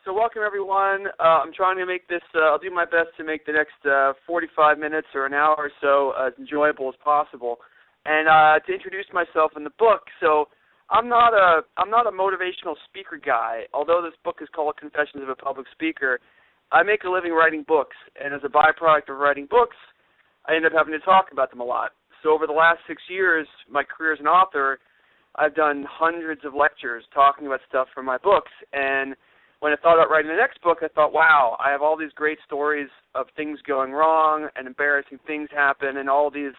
So welcome, everyone. I'm trying to make this, I'll do my best to make the next 45 minutes or an hour or so as enjoyable as possible. And to introduce myself in the book, so I'm not a motivational speaker guy. Although this book is called Confessions of a Public Speaker, I make a living writing books. And as a byproduct of writing books, I end up having to talk about them a lot. So over the last 6 years, my career as an author, I've done hundreds of lectures talking about stuff from my books. And when I thought about writing the next book, I thought, wow, I have all these great stories of things going wrong and embarrassing things happen and all these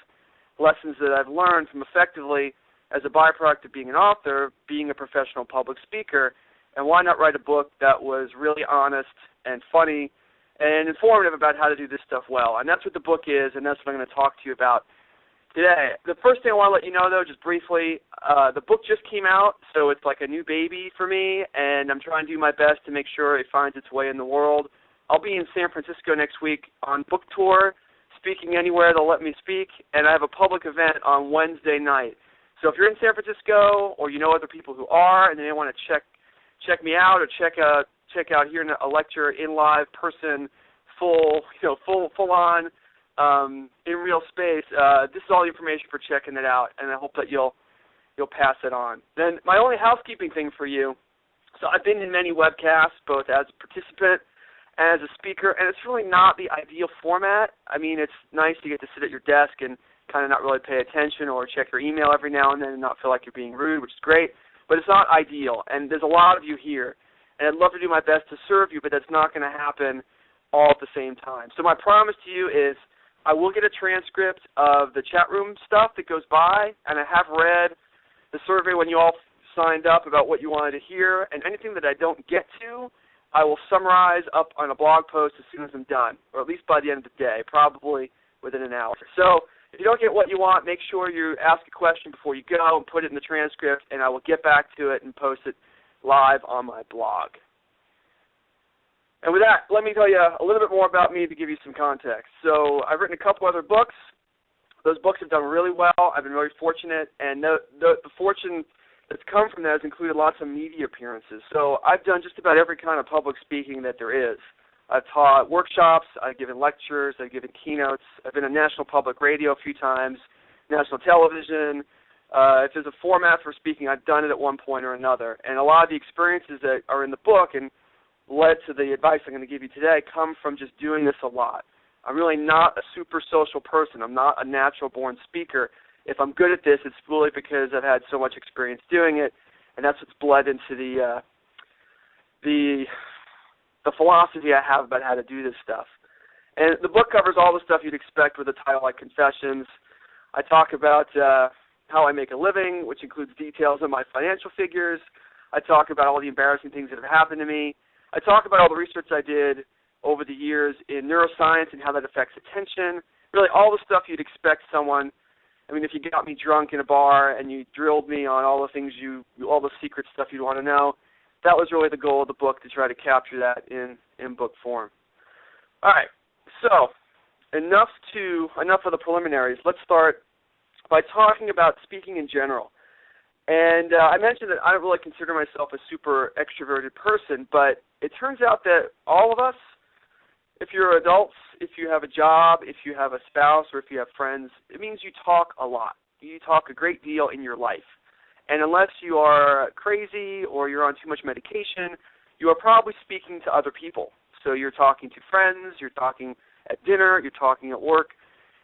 lessons that I've learned from effectively, as a byproduct of being an author, being a professional public speaker. And why not write a book that was really honest and funny and informative about how to do this stuff well? And that's what the book is, and that's what I'm going to talk to you about today. The first thing I want to let you know, though, just briefly, the book just came out, so it's like a new baby for me, and I'm trying to do my best to make sure it finds its way in the world. I'll be in San Francisco next week on book tour, speaking anywhere they'll let me speak, and I have a public event on Wednesday night. So if you're in San Francisco or you know other people who are and they want to check me out or check out hearing a lecture in live person, full on, in real space, this is all the information for checking it out, and I hope that you'll pass it on. Then my only housekeeping thing for you, so I've been in many webcasts, both as a participant and as a speaker, and it's really not the ideal format. I mean, it's nice to get to sit at your desk and kind of not really pay attention or check your email every now and then and not feel like you're being rude, which is great, but it's not ideal, and there's a lot of you here, and I'd love to do my best to serve you, but that's not going to happen all at the same time. So my promise to you is I will get a transcript of the chat room stuff that goes by, and I have read the survey when you all signed up about what you wanted to hear, and anything that I don't get to, I will summarize up on a blog post as soon as I'm done, or at least by the end of the day, probably within an hour. So if you don't get what you want, make sure you ask a question before you go and put it in the transcript, and I will get back to it and post it live on my blog. And with that, let me tell you a little bit more about me to give you some context. So I've written a couple other books. Those books have done really well. I've been very fortunate, and the fortune that's come from that has included lots of media appearances. So I've done just about every kind of public speaking that there is. I've taught workshops, I've given lectures, I've given keynotes, I've been on national public radio a few times, national television. If there's a format for speaking, I've done it at one point or another. And a lot of the experiences that are in the book and led to the advice I'm going to give you today come from just doing this a lot. I'm really not a super social person. I'm not a natural-born speaker. If I'm good at this, it's really because I've had so much experience doing it, and that's what's bled into the philosophy I have about how to do this stuff. And the book covers all the stuff you'd expect with a title like Confessions. I talk about how I make a living, which includes details of my financial figures. I talk about all the embarrassing things that have happened to me. I talk about all the research I did over the years in neuroscience and how that affects attention. Really all the stuff you'd expect someone. I mean, if you got me drunk in a bar and you drilled me on all the things all the secret stuff you'd want to know, that was really the goal of the book, to try to capture that in book form. All right, so enough of the preliminaries. Let's start by talking about speaking in general. And I mentioned that I don't really consider myself a super extroverted person, but it turns out that all of us, if you're adults, if you have a job, if you have a spouse, or if you have friends, it means you talk a lot. You talk a great deal in your life. And unless you are crazy or you're on too much medication, you are probably speaking to other people. So you're talking to friends, you're talking at dinner, you're talking at work,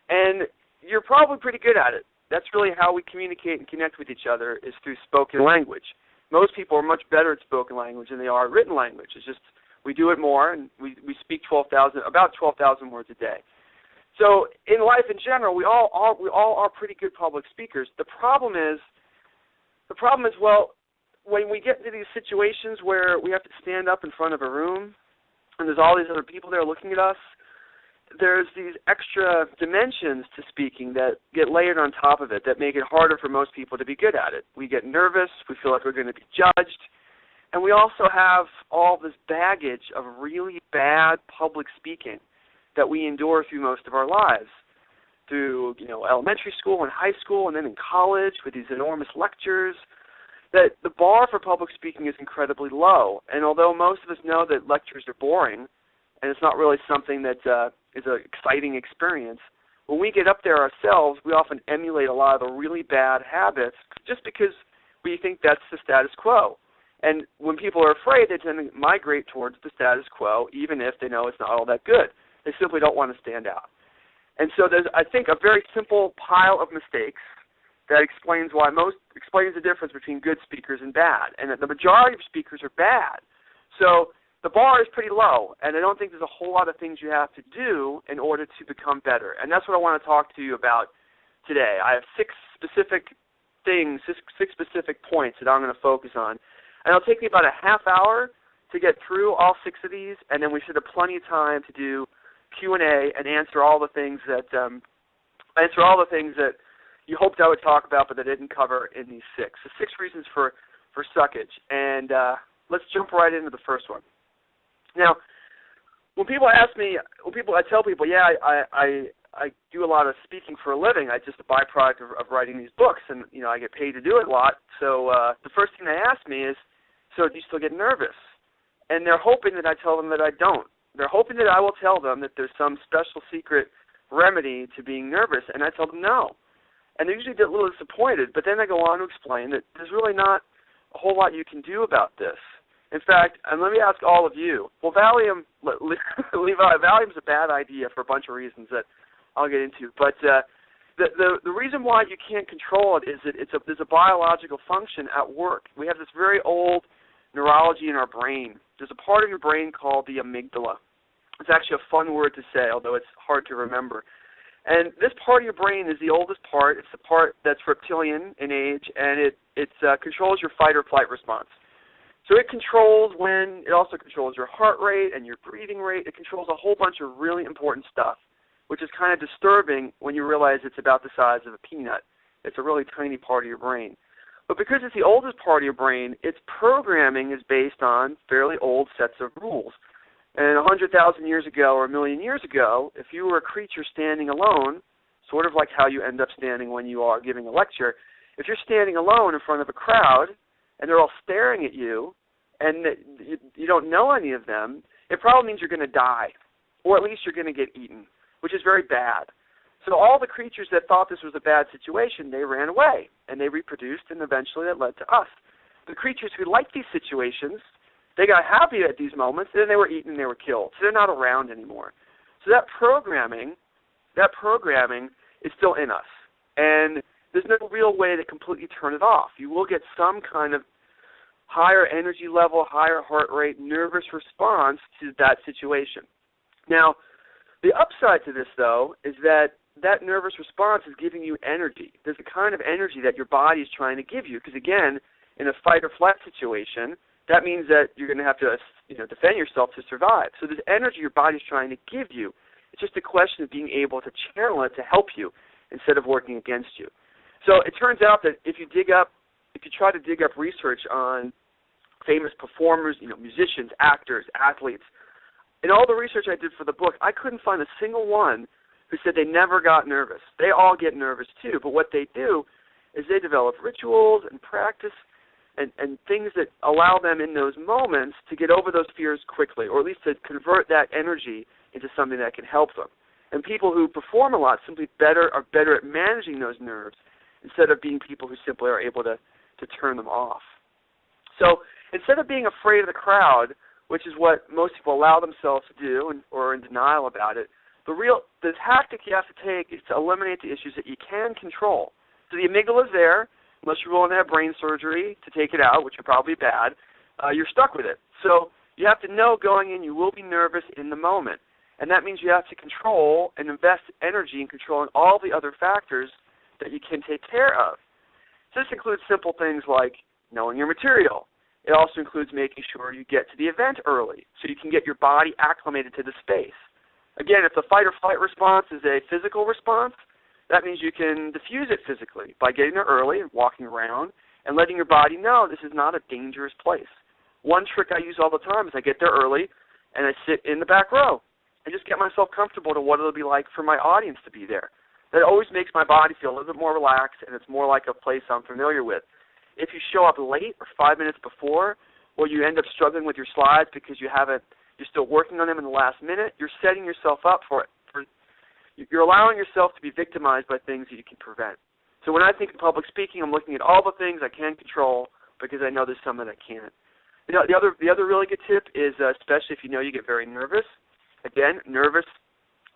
and you're probably pretty good at it. That's really how we communicate and connect with each other, is through spoken language. Most people are much better at spoken language than they are at written language. It's just we do it more, and we speak about 12,000 words a day. So in life in general, we all are pretty good public speakers. The problem is, well, when we get into these situations where we have to stand up in front of a room and there's all these other people there looking at us, there's these extra dimensions to speaking that get layered on top of it that make it harder for most people to be good at it. We get nervous, we feel like we're going to be judged, and we also have all this baggage of really bad public speaking that we endure through most of our lives, through elementary school and high school, and then in college with these enormous lectures. that the bar for public speaking is incredibly low. And although most of us know that lectures are boring, and it's not really something that is an exciting experience, when we get up there ourselves, we often emulate a lot of the really bad habits just because we think that's the status quo. And when people are afraid, they tend to migrate towards the status quo, even if they know it's not all that good. They simply don't want to stand out. And so there's, I think, a very simple pile of mistakes that explains the difference between good speakers and bad, and that the majority of speakers are bad. So the bar is pretty low, and I don't think there's a whole lot of things you have to do in order to become better. And that's what I want to talk to you about today. I have six specific points that I'm going to focus on. And it'll take me about a half hour to get through all six of these, and then we should have plenty of time to do Q&A and answer all the things that you hoped I would talk about, but that I didn't cover in these six. The 6 reasons for suckage. And let's jump right into the first one. Now, when people ask me, I tell people, yeah, I do a lot of speaking for a living. I just a byproduct of writing these books, and I get paid to do it a lot. So the first thing they ask me is, so do you still get nervous? And they're hoping that I tell them that I don't. They're hoping that I will tell them that there's some special secret remedy to being nervous, and I tell them no. And they usually get a little disappointed, but then I go on to explain that there's really not a whole lot you can do about this. In fact, and let me ask all of you, well, Valium, Levi, Valium's a bad idea for a bunch of reasons that I'll get into, but the reason why you can't control it is that there's a biological function at work. We have this very old neurology in our brain. There's a part of your brain called the amygdala. It's actually a fun word to say, although it's hard to remember. And this part of your brain is the oldest part. It's the part that's reptilian in age, and it controls your fight or flight response. So it also controls your heart rate and your breathing rate. It controls a whole bunch of really important stuff, which is kind of disturbing when you realize it's about the size of a peanut. It's a really tiny part of your brain. But because it's the oldest part of your brain, its programming is based on fairly old sets of rules. And 100,000 years ago or 1 million years ago, if you were a creature standing alone, sort of like how you end up standing when you are giving a lecture, if you're standing alone in front of a crowd and they're all staring at you and you don't know any of them, it probably means you're going to die, or at least you're going to get eaten, which is very bad. So all the creatures that thought this was a bad situation, they ran away, and they reproduced, and eventually that led to us. The creatures who liked these situations, they got happy at these moments, and then they were eaten and they were killed. So they're not around anymore. So that programming is still in us. And there's no real way to completely turn it off. You will get some kind of higher energy level, higher heart rate, nervous response to that situation. Now, the upside to this, though, is that nervous response is giving you energy. There's a kind of energy that your body is trying to give you, because, again, in a fight or flight situation, that means that you're going to have to defend yourself to survive. So there's energy your body's trying to give you. It's just a question of being able to channel it to help you instead of working against you. So it turns out that if you try to dig up research on famous performers, musicians, actors, athletes, in all the research I did for the book, I couldn't find a single one who said they never got nervous. They all get nervous too, but what they do is they develop rituals and practice and things that allow them in those moments to get over those fears quickly, or at least to convert that energy into something that can help them. And people who perform a lot simply are better at managing those nerves instead of being people who simply are able to turn them off. So instead of being afraid of the crowd, which is what most people allow themselves to do or are in denial about it, the tactic you have to take is to eliminate the issues that you can control. So the amygdala is there. Unless you're willing to have brain surgery to take it out, which would probably be bad, you're stuck with it. So you have to know going in you will be nervous in the moment. And that means you have to control and invest energy in controlling all the other factors that you can take care of. So this includes simple things like knowing your material. It also includes making sure you get to the event early so you can get your body acclimated to the space. Again, if the fight or flight response is a physical response, that means you can diffuse it physically by getting there early and walking around and letting your body know this is not a dangerous place. One trick I use all the time is I get there early and I sit in the back row and just get myself comfortable to what it'll be like for my audience to be there. That always makes my body feel a little bit more relaxed, and it's more like a place I'm familiar with. if you show up late or 5 minutes before, or you end up struggling with your slides because you're still working on them in the last minute, you're setting yourself up for it. You're allowing yourself to be victimized by things that you can prevent. So when I think of public speaking, I'm looking at all the things I can control because I know there's some that I can't. You know, the other really good tip is, especially if you know you get very nervous. Again, nervous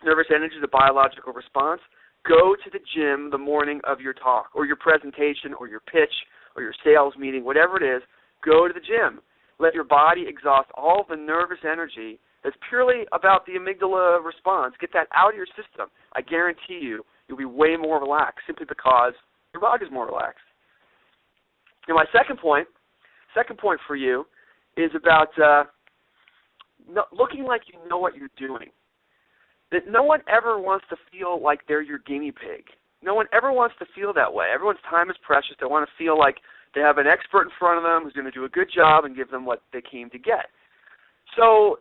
energy is a biological response. Go to the gym the morning of your talk or your presentation or your pitch or your sales meeting, whatever it is. Go to the gym. Let your body exhaust all the nervous energy that's purely about the amygdala response. Get that out of your system. I guarantee you'll be way more relaxed simply because your body's more relaxed. And my second point for you is about looking like you know what you're doing. That no one ever wants to feel like they're your guinea pig. No one ever wants to feel that way. Everyone's time is precious. They want to feel like they have an expert in front of them who's going to do a good job and give them what they came to get. So,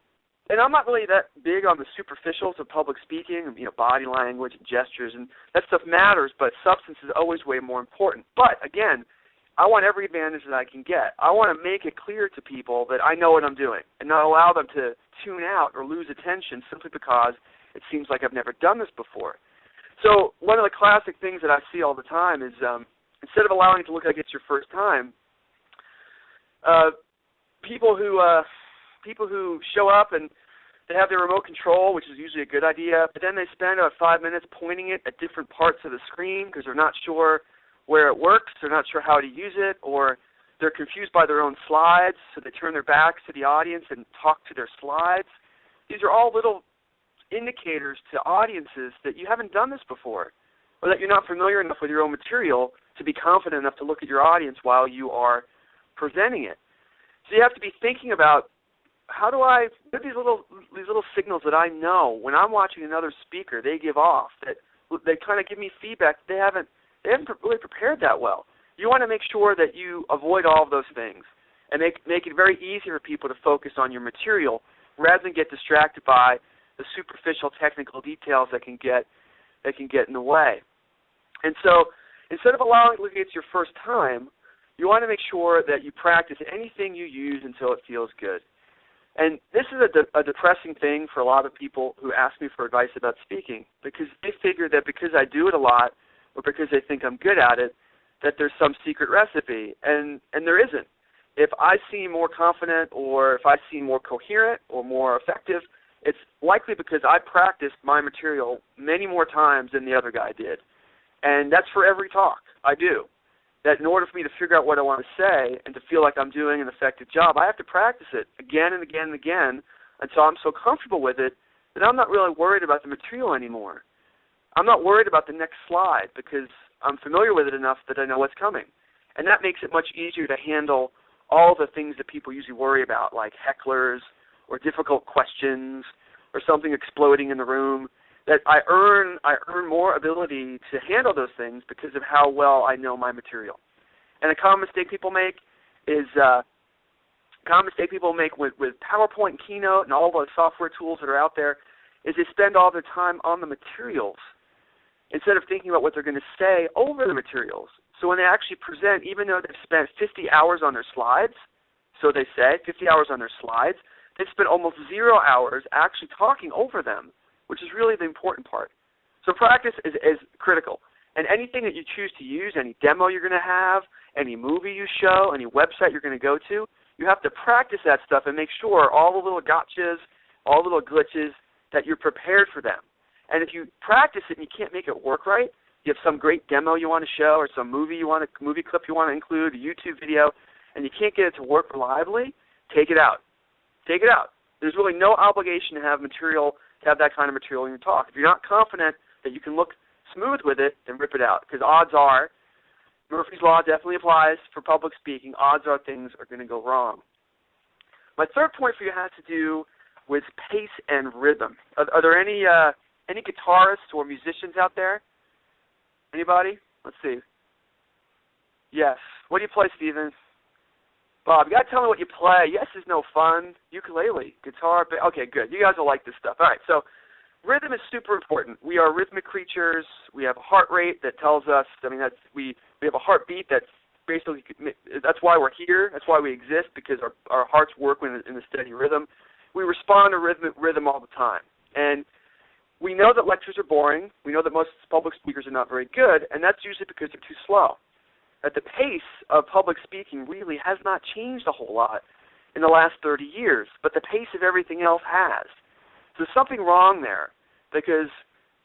and I'm not really that big on the superficials of public speaking, body language and gestures, and that stuff matters, but substance is always way more important. But, again, I want every advantage that I can get. I want to make it clear to people that I know what I'm doing and not allow them to tune out or lose attention simply because it seems like I've never done this before. So one of the classic things that I see all the time is instead of allowing it to look like it's your first time, people who show up and they have their remote control, which is usually a good idea, but then they spend about 5 minutes pointing it at different parts of the screen because they're not sure where it works, they're not sure how to use it, or they're confused by their own slides, so they turn their backs to the audience and talk to their slides. These are all little indicators to audiences that you haven't done this before, or that you're not familiar enough with your own material to be confident enough to look at your audience while you are presenting it. So you have to be thinking about what are these little signals that I know when I'm watching another speaker they give off, that they kind of give me feedback that they haven't really prepared that well. You want to make sure that you avoid all of those things and make it very easy for people to focus on your material rather than get distracted by the superficial technical details that can get in the way. And so instead of allowing it to look like it's your first time, you want to make sure that you practice anything you use until it feels good. And this is a depressing thing for a lot of people who ask me for advice about speaking because they figure that because I do it a lot or because they think I'm good at it, that there's some secret recipe, and there isn't. If I seem more confident or if I seem more coherent or more effective, it's likely because I practiced my material many more times than the other guy did. And that's for every talk I do. That in order for me to figure out what I want to say and to feel like I'm doing an effective job, I have to practice it again and again and again until I'm so comfortable with it that I'm not really worried about the material anymore. I'm not worried about the next slide because I'm familiar with it enough that I know what's coming. And that makes it much easier to handle all the things that people usually worry about, like hecklers or difficult questions or something exploding in the room. That I earn more ability to handle those things because of how well I know my material. And a common mistake people make with PowerPoint and Keynote and all the software tools that are out there is they spend all their time on the materials instead of thinking about what they're going to say over the materials. So when they actually present, even though they've spent 50 hours on their slides, so they say, 50 hours on their slides, they've spent almost 0 hours actually talking over them, which is really the important part. So practice is critical. And anything that you choose to use, any demo you're going to have, any movie you show, any website you're going to go to, you have to practice that stuff and make sure all the little gotchas, all the little glitches, that you're prepared for them. And if you practice it and you can't make it work right, you have some great demo you want to show or some movie clip you want to include, a YouTube video, and you can't get it to work reliably, take it out. Take it out. There's really no obligation to have that kind of material in your talk. If you're not confident that you can look smooth with it, then rip it out. Because odds are, Murphy's Law definitely applies for public speaking, odds are things are going to go wrong. My third point for you has to do with pace and rhythm. Are there any guitarists or musicians out there? Anybody? Let's see. Yes. What do you play, Steven? Bob, you got to tell me what you play. Yes is no fun. Ukulele, guitar. Okay, good. You guys will like this stuff. All right, so rhythm is super important. We are rhythmic creatures. We have a heart rate that tells us, we have a heartbeat that basically, that's why we're here. That's why we exist, because our hearts work in a steady rhythm. We respond to rhythm all the time. And we know that lectures are boring. We know that most public speakers are not very good, and that's usually because they're too slow. That the pace of public speaking really has not changed a whole lot in the last 30 years, but the pace of everything else has. So there's something wrong there, because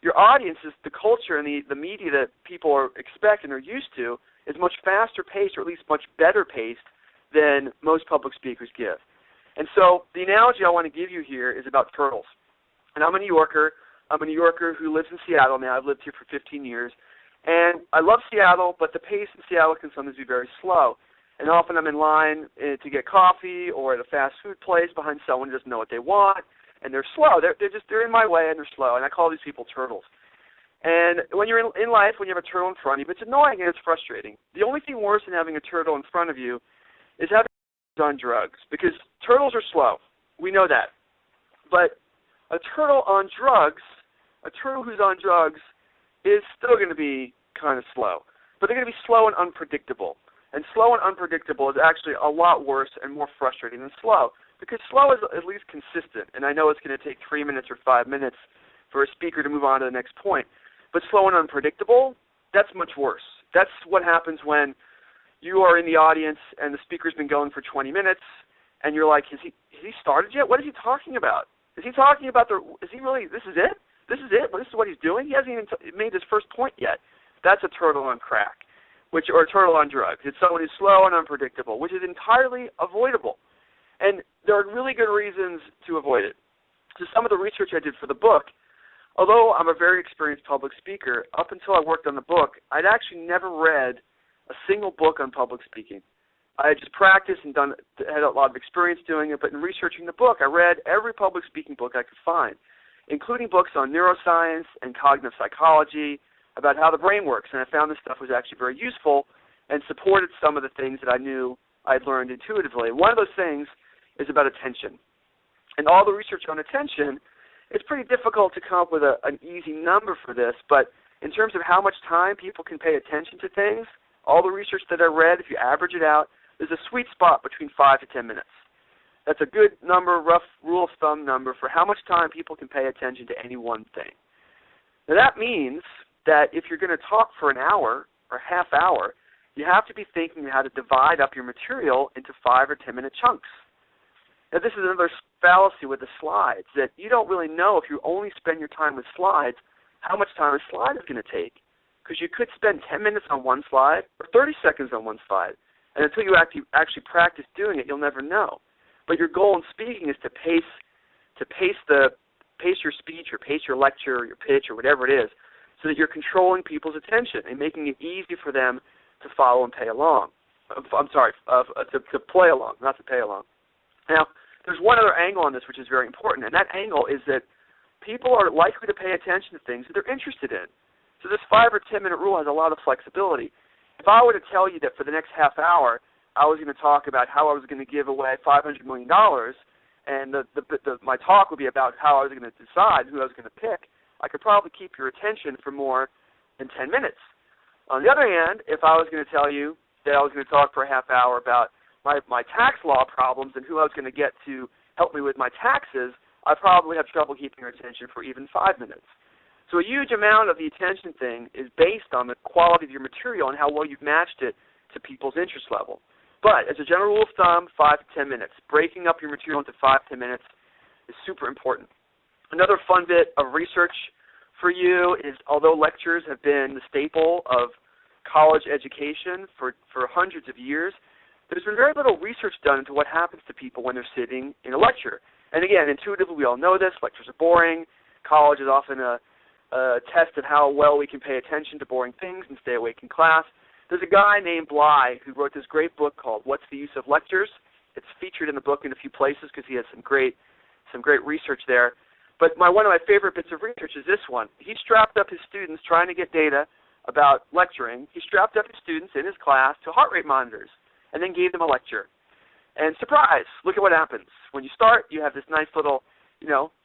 your audience is the culture and the media that people expect and are used to is much faster paced, or at least much better paced than most public speakers give. And so the analogy I want to give you here is about turtles. And I'm a New Yorker. I'm a New Yorker who lives in Seattle now. I've lived here for 15 years. And I love Seattle, but the pace in Seattle can sometimes be very slow. And often I'm in line to get coffee or at a fast food place behind someone who doesn't know what they want, and they're slow. They're in my way, and they're slow, and I call these people turtles. And when you're in life, when you have a turtle in front of you, it's annoying and it's frustrating. The only thing worse than having a turtle in front of you is having on drugs, because turtles are slow. We know that. But a turtle on drugs, a turtle who's on drugs, is still going to be kind of slow. But they're going to be slow and unpredictable. And slow and unpredictable is actually a lot worse and more frustrating than slow, because slow is at least consistent. And I know it's going to take 3 minutes or 5 minutes for a speaker to move on to the next point. But slow and unpredictable, that's much worse. That's what happens when you are in the audience and the speaker's been going for 20 minutes, and you're like, has he started yet? What is he talking about? Is he talking about is he really, this is it? This is it? This is what he's doing? He hasn't even made his first point yet. That's a turtle on crack, or a turtle on drugs. It's someone who's slow and unpredictable, which is entirely avoidable. And there are really good reasons to avoid it. So some of the research I did for the book, although I'm a very experienced public speaker, up until I worked on the book, I'd actually never read a single book on public speaking. I had just practiced and had a lot of experience doing it, but in researching the book, I read every public speaking book I could find, including books on neuroscience and cognitive psychology, about how the brain works, and I found this stuff was actually very useful and supported some of the things that I knew I'd learned intuitively. One of those things is about attention. And all the research on attention, it's pretty difficult to come up with an easy number for this, but in terms of how much time people can pay attention to things, all the research that I read, if you average it out, there's a sweet spot between 5 to 10 minutes. That's a good number, rough rule of thumb number for how much time people can pay attention to any one thing. Now that means that if you're going to talk for an hour or half hour, you have to be thinking how to divide up your material into 5 or 10 minute chunks. Now this is another fallacy with the slides, that you don't really know if you only spend your time with slides, how much time a slide is going to take. Because you could spend 10 minutes on one slide or 30 seconds on one slide. And until you actually practice doing it, you'll never know. But your goal in speaking is to pace your speech or pace your lecture or your pitch or whatever it is, so that you're controlling people's attention and making it easy for them to follow and pay along. To play along, not to pay along. Now, there's one other angle on this which is very important, and that angle is that people are likely to pay attention to things that they're interested in. So this 5 or 10 minute rule has a lot of flexibility. If I were to tell you that for the next half hour I was going to talk about how I was going to give away $500 million, and my talk would be about how I was going to decide who I was going to pick, I could probably keep your attention for more than 10 minutes. On the other hand, if I was going to tell you that I was going to talk for a half hour about my tax law problems and who I was going to get to help me with my taxes, I'd probably have trouble keeping your attention for even 5 minutes. So a huge amount of the attention thing is based on the quality of your material and how well you've matched it to people's interest level. But as a general rule of thumb, 5 to 10 minutes. Breaking up your material into 5 to 10 minutes is super important. Another fun bit of research for you is, although lectures have been the staple of college education for hundreds of years, there's been very little research done into what happens to people when they're sitting in a lecture. And again, intuitively we all know this. Lectures are boring. College is often a test of how well we can pay attention to boring things and stay awake in class. There's a guy named Bly who wrote this great book called What's the Use of Lectures? It's featured in the book in a few places because he has some great research there. But one of my favorite bits of research is this one. He strapped up his students trying to get data about lecturing. He strapped up his students in his class to heart rate monitors and then gave them a lecture. And surprise, look at what happens. When you start, you have this nice little,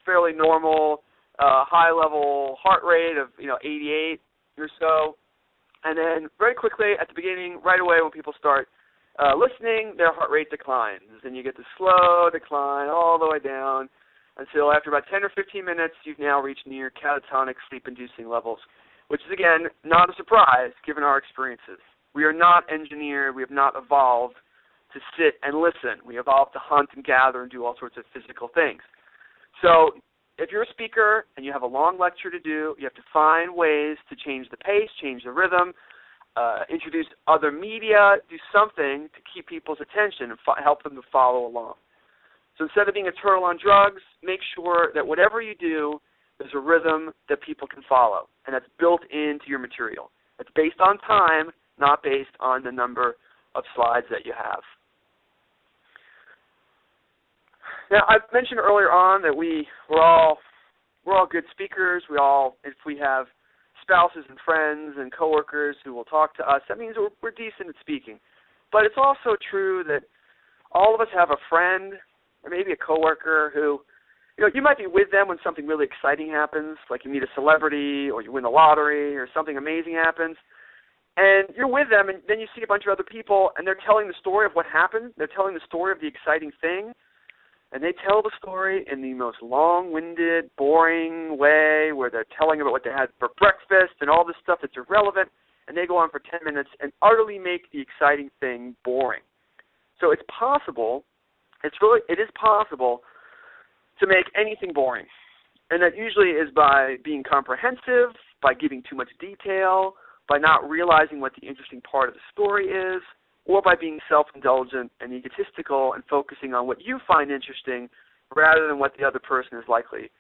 fairly normal, high-level heart rate of, 88 or so. And then very quickly at the beginning, right away when people start listening, their heart rate declines. And you get the slow decline all the way down until after about 10 or 15 minutes, you've now reached near catatonic sleep-inducing levels, which is, again, not a surprise given our experiences. We are not engineered. We have not evolved to sit and listen. We evolved to hunt and gather and do all sorts of physical things. So if you're a speaker and you have a long lecture to do, you have to find ways to change the pace, change the rhythm, introduce other media, do something to keep people's attention and help them to follow along. So instead of being a turtle on drugs, make sure that whatever you do, there's a rhythm that people can follow, and that's built into your material. It's based on time, not based on the number of slides that you have. Now, I mentioned earlier on that we're all good speakers. If we have spouses and friends and coworkers who will talk to us, that means we're decent at speaking. But it's also true that all of us have a friend or maybe a coworker who, you might be with them when something really exciting happens, like you meet a celebrity or you win the lottery or something amazing happens, and you're with them and then you see a bunch of other people and they're telling the story of what happened. They're telling the story of the exciting thing, and they tell the story in the most long-winded, boring way where they're telling about what they had for breakfast and all this stuff that's irrelevant, and they go on for 10 minutes and utterly make the exciting thing boring. So it's possible, it is possible to make anything boring. And that usually is by being comprehensive, by giving too much detail, by not realizing what the interesting part of the story is, or by being self-indulgent and egotistical and focusing on what you find interesting rather than what the other person is likely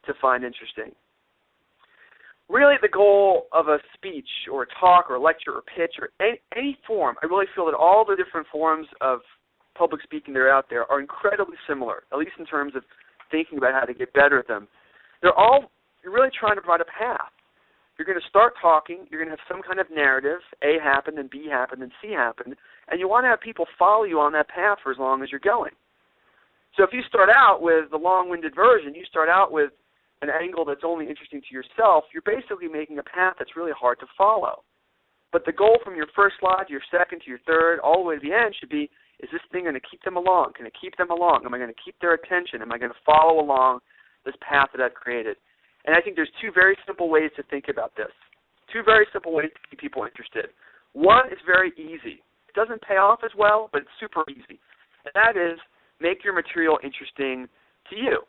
to find interesting. Really, the goal of a speech or a talk or a lecture or pitch or any form, I really feel that all the different forms of public speaking that are out there are incredibly similar, at least in terms of thinking about how to get better at them. You're really trying to provide a path. You're going to start talking, you're going to have some kind of narrative, A happened, then B happened, then C happened, and you want to have people follow you on that path for as long as you're going. So if you start out with the long-winded version, you start out with an angle that's only interesting to yourself, you're basically making a path that's really hard to follow. But the goal from your first slide to your second to your third, all the way to the end should be, is this thing going to keep them along? Can it keep them along? Am I going to keep their attention? Am I going to follow along this path that I've created? And I think there's two very simple ways to think about this. Two very simple ways to keep people interested. One is very easy. It doesn't pay off as well, but it's super easy. And that is, make your material interesting to you.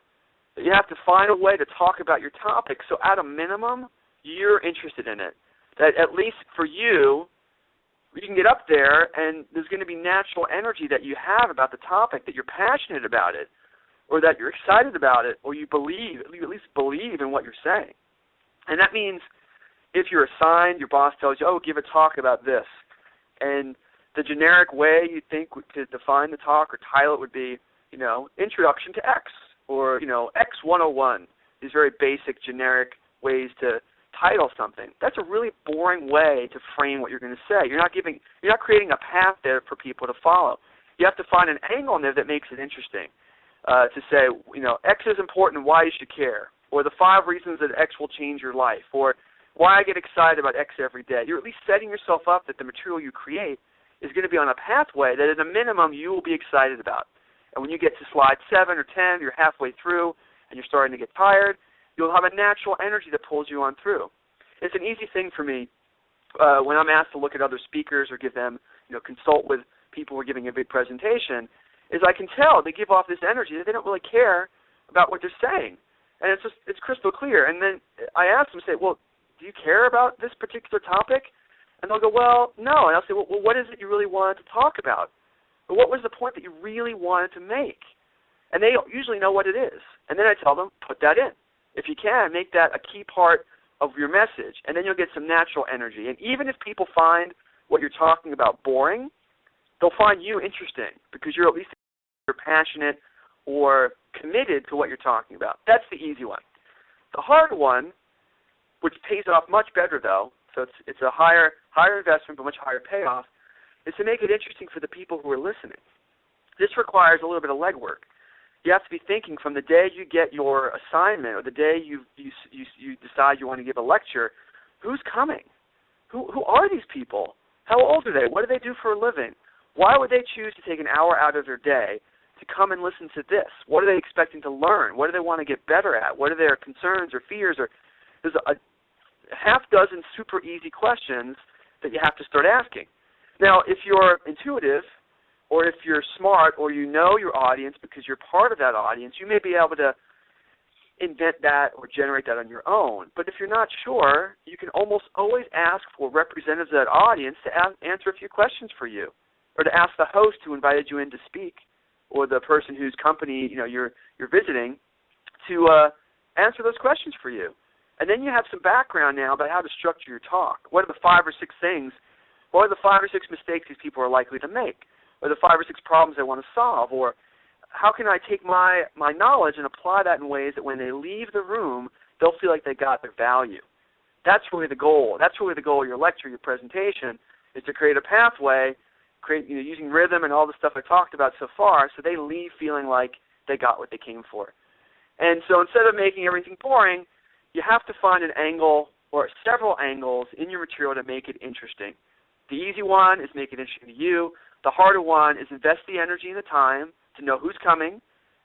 You have to find a way to talk about your topic so at a minimum, you're interested in it. That at least for you, you can get up there and there's going to be natural energy that you have about the topic, that you're passionate about it, or that you're excited about it, or you at least believe in what you're saying. And that means if you're assigned, your boss tells you, give a talk about this. And the generic way you think to define the talk or title it would be, Introduction to X, or, X 101, these very basic, generic ways to title something. That's a really boring way to frame what you're going to say. You're not creating a path there for people to follow. You have to find an angle in there that makes it interesting. To say, X is important and why you should care, or the 5 reasons that X will change your life, or why I get excited about X every day. You're at least setting yourself up that the material you create is going to be on a pathway that at a minimum you will be excited about. And when you get to slide 7 or 10, you're halfway through and you're starting to get tired, you'll have a natural energy that pulls you on through. It's an easy thing for me when I'm asked to look at other speakers or give them, consult with people who are giving a big presentation, is I can tell they give off this energy that they don't really care about what they're saying. And it's crystal clear. And then I ask them, well, do you care about this particular topic? And they'll go, well, no. And I'll say, well, what is it you really wanted to talk about? Or what was the point that you really wanted to make? And they usually know what it is. And then I tell them, put that in. If you can, make that a key part of your message. And then you'll get some natural energy. And even if people find what you're talking about boring, they'll find you interesting because you're at least passionate or committed to what you're talking about. That's the easy one. The hard one, which pays off much better though, so it's a higher investment but much higher payoff, is to make it interesting for the people who are listening. This requires a little bit of legwork. You have to be thinking from the day you get your assignment or the day you decide you want to give a lecture, who's coming? Who are these people? How old are they? What do they do for a living? Why would they choose to take an hour out of their day to come and listen to this? What are they expecting to learn? What do they want to get better at? What are their concerns or fears? Or there's a half dozen super easy questions that you have to start asking. Now, if you're intuitive, or if you're smart, or you know your audience because you're part of that audience, you may be able to invent that or generate that on your own. But if you're not sure, you can almost always ask for representatives of that audience to answer a few questions for you, or to ask the host who invited you in to speak, or the person whose company you're visiting, to answer those questions for you. And then you have some background now about how to structure your talk. What are the 5 or 6 things? What are the 5 or 6 mistakes these people are likely to make? Or the 5 or 6 problems they want to solve? Or how can I take my knowledge and apply that in ways that when they leave the room, they'll feel like they got their value? That's really the goal. That's really the goal of your lecture, your presentation, is to create a pathway, using rhythm and all the stuff I talked about so far, so they leave feeling like they got what they came for. And so instead of making everything boring, you have to find an angle or several angles in your material to make it interesting. The easy one is make it interesting to you. The harder one is invest the energy and the time to know who's coming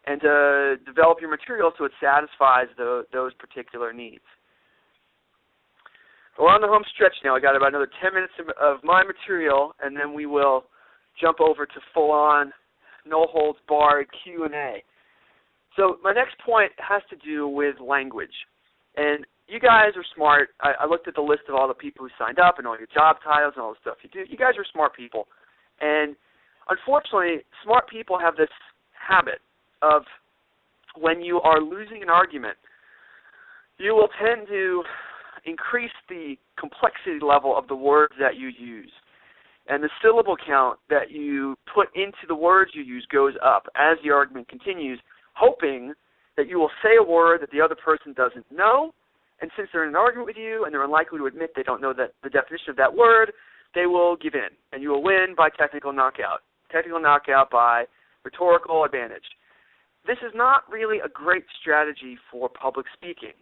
and to develop your material so it satisfies those particular needs. We're on the home stretch now. I got about another 10 minutes of my material, and then we will jump over to full-on, no-holds-barred Q&A. So my next point has to do with language. And you guys are smart. I looked at the list of all the people who signed up and all your job titles and all the stuff you do. You guys are smart people. And unfortunately, smart people have this habit of when you are losing an argument, you will tend to increase the complexity level of the words that you use. And the syllable count that you put into the words you use goes up as the argument continues, hoping that you will say a word that the other person doesn't know, and since they're in an argument with you and they're unlikely to admit they don't know the definition of that word, they will give in, and you will win by technical knockout by rhetorical advantage. This is not really a great strategy for public speaking.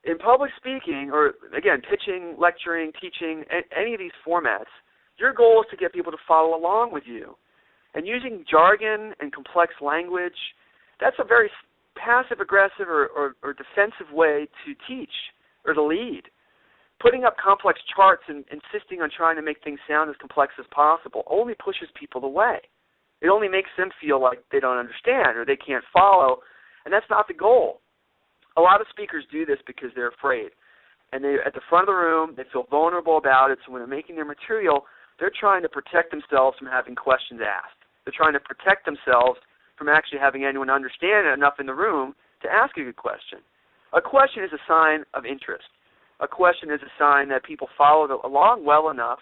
In public speaking, or again, pitching, lecturing, teaching, any of these formats, your goal is to get people to follow along with you. And using jargon and complex language, that's a very passive-aggressive or defensive way to teach or to lead. Putting up complex charts and insisting on trying to make things sound as complex as possible only pushes people away. It only makes them feel like they don't understand or they can't follow, and that's not the goal. A lot of speakers do this because they're afraid. And at the front of the room, they feel vulnerable about it, so when they're making their material, they're trying to protect themselves from having questions asked. They're trying to protect themselves from actually having anyone understand it enough in the room to ask a good question. A question is a sign of interest. A question is a sign that people follow along well enough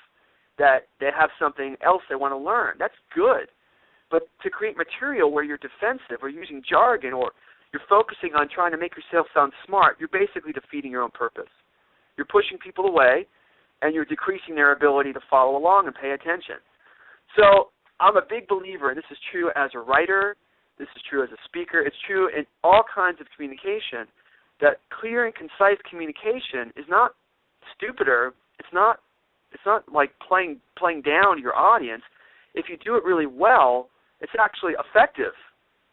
that they have something else they want to learn. That's good. But to create material where you're defensive or using jargon or you're focusing on trying to make yourself sound smart, you're basically defeating your own purpose. You're pushing people away, and you're decreasing their ability to follow along and pay attention. So I'm a big believer, and this is true as a writer, this is true as a speaker, it's true in all kinds of communication, that clear and concise communication is not stupider. It's not like playing down to your audience. If you do it really well, it's actually effective.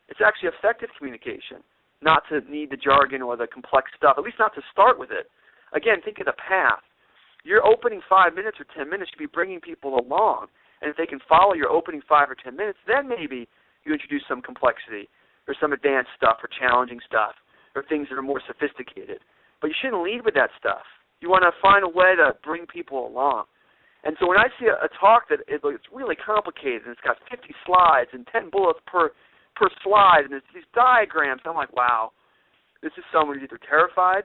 It's actually effective communication, not to need the jargon or the complex stuff, at least not to start with it. Again, think of the path. Your opening 5 minutes or 10 minutes should be bringing people along. And if they can follow your opening 5 or 10 minutes, then maybe you introduce some complexity or some advanced stuff or challenging stuff or things that are more sophisticated. But you shouldn't lead with that stuff. You want to find a way to bring people along. And so when I see a talk that it's really complicated and it's got 50 slides and 10 bullets per slide and there's these diagrams, I'm like, wow, this is someone who's either terrified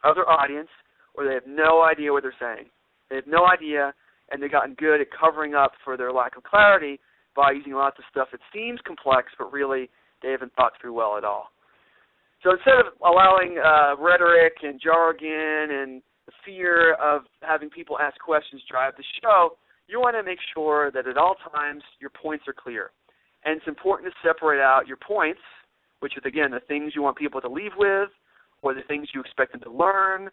of their audience or they have no idea what they're saying. They have no idea, and they've gotten good at covering up for their lack of clarity by using lots of stuff that seems complex, but really they haven't thought through well at all. So instead of allowing rhetoric and jargon and the fear of having people ask questions drive the show, you want to make sure that at all times your points are clear. And it's important to separate out your points, which is, again, the things you want people to leave with or the things you expect them to learn,